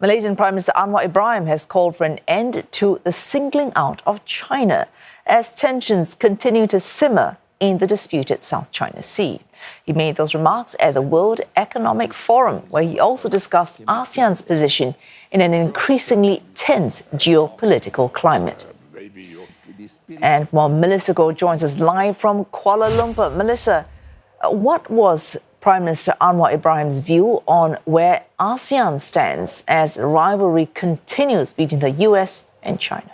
Malaysian Prime Minister Anwar Ibrahim has called for an end to the singling out of China as tensions continue to simmer in the disputed South China Sea. He made those remarks at the World Economic Forum, where he also discussed ASEAN's position in an increasingly tense geopolitical climate. And while Melissa Goh joins us live from Kuala Lumpur. Melissa, what was Prime Minister Anwar Ibrahim's view on where ASEAN stands as rivalry continues between the US and China?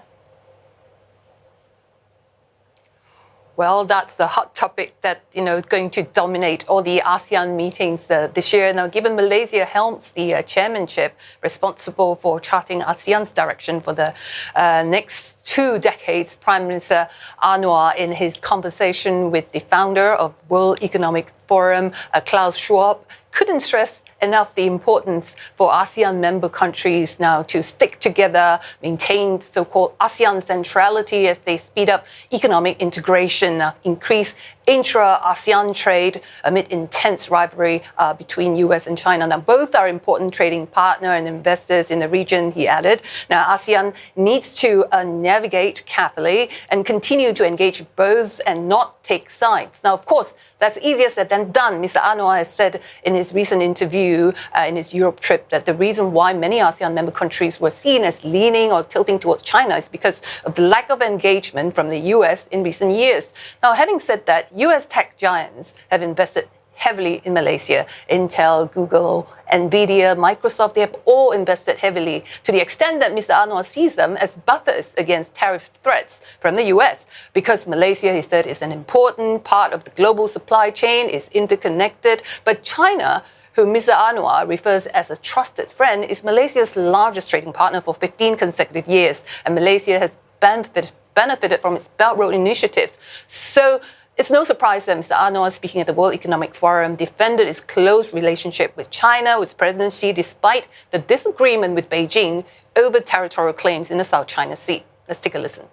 Well, that's the hot topic that, is going to dominate all the ASEAN meetings this year. Now, given Malaysia helms the chairmanship responsible for charting ASEAN's direction for the next 2 decades, Prime Minister Anwar, in his conversation with the founder of World Economic Forum, Klaus Schwab, couldn't stress enough the importance for ASEAN member countries now to stick together, maintain so-called ASEAN centrality as they speed up economic integration, increase intra-ASEAN trade amid intense rivalry between US and China. Now, both are important trading partner and investors in the region, he added. Now, ASEAN needs to navigate carefully and continue to engage both and not take sides. Now, of course, that's easier said than done. Mr. Anwar has said in his recent interview in his Europe trip that the reason why many ASEAN member countries were seen as leaning or tilting towards China is because of the lack of engagement from the US in recent years. Now, having said that, US tech giants have invested heavily in Malaysia. Intel, Google, Nvidia, Microsoft, they have all invested heavily to the extent that Mr. Anwar sees them as buffers against tariff threats from the US. Because Malaysia, he said, is an important part of the global supply chain, is interconnected. But China, who Mr. Anwar refers as a trusted friend, is Malaysia's largest trading partner for 15 consecutive years. And Malaysia has benefited from its Belt Road initiatives. So it's no surprise that Mr. Anwar, speaking at the World Economic Forum, defended its close relationship with China, with President Xi, despite the disagreement with Beijing over territorial claims in the South China Sea. Let's take a listen.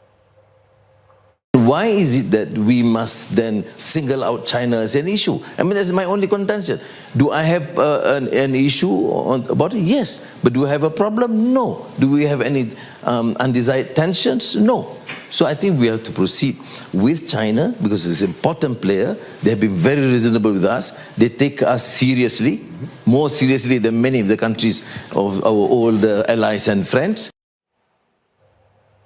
Why is it that we must then single out China as an issue? I mean, that's my only contention. Do I have an issue about it? Yes. But do I have a problem? No. Do we have any undesired tensions? No. So I think we have to proceed with China because it's an important player. They have been very reasonable with us. They take us seriously, more seriously than many of the countries of our old allies and friends.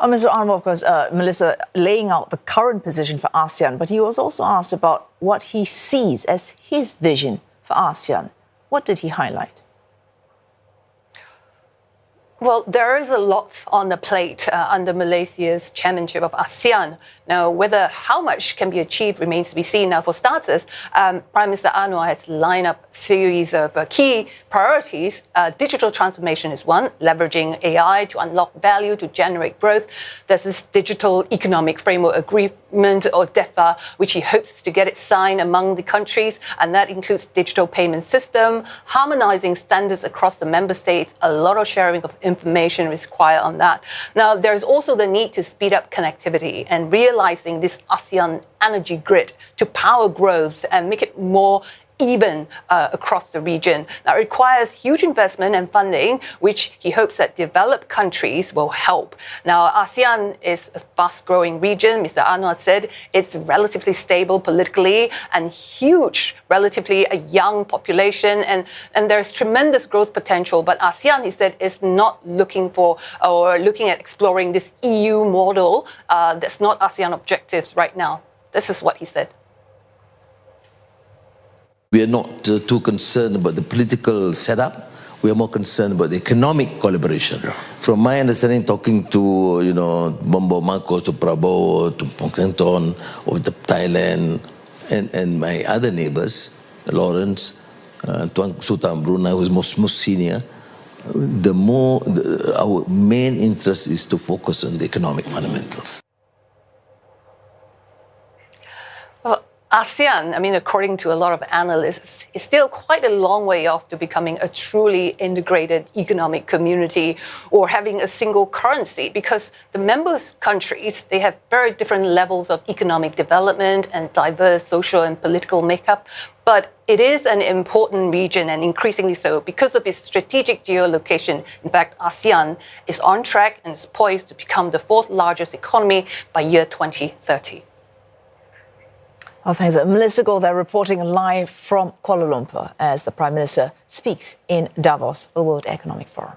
Mr. Anwar, of course, Melissa, laying out the current position for ASEAN, but he was also asked about what he sees as his vision for ASEAN. What did he highlight? Well, there is a lot on the plate under Malaysia's chairmanship of ASEAN. Now, how much can be achieved remains to be seen. Now, for starters, Prime Minister Anwar has lined up a series of key priorities. Digital transformation is one, leveraging AI to unlock value, to generate growth. There's this Digital Economic Framework Agreement, or DEFA, which he hopes to get it signed among the countries, and that includes digital payment system, harmonizing standards across the member states, a lot of sharing of information is required on that. Now, there's also the need to speed up connectivity and realizing this ASEAN energy grid to power growth and make it more even across the region. Now, it requires huge investment and funding, which he hopes that developed countries will help. Now, ASEAN is a fast-growing region. Mr. Anwar said it's relatively stable politically and huge, relatively a young population, and there's tremendous growth potential. But ASEAN, he said, is not looking at exploring this EU model. That's not ASEAN objectives right now. This is what he said. We are not too concerned about the political setup. We are more concerned about the economic collaboration. Yeah. From my understanding, talking to, Bombo Marcos, to Prabowo, to Pongtenton, or to Thailand, and my other neighbors, Lawrence, Tuan Sultan Brunei, who is most senior, our main interest is to focus on the economic fundamentals. ASEAN, I mean, according to a lot of analysts, is still quite a long way off to becoming a truly integrated economic community or having a single currency, because the member countries, they have very different levels of economic development and diverse social and political makeup. But it is an important region, and increasingly so because of its strategic geolocation. In fact, ASEAN is on track and is poised to become the fourth largest economy by year 2030. Well, thanks. Melissa Gould there reporting live from Kuala Lumpur as the Prime Minister speaks in Davos, the World Economic Forum.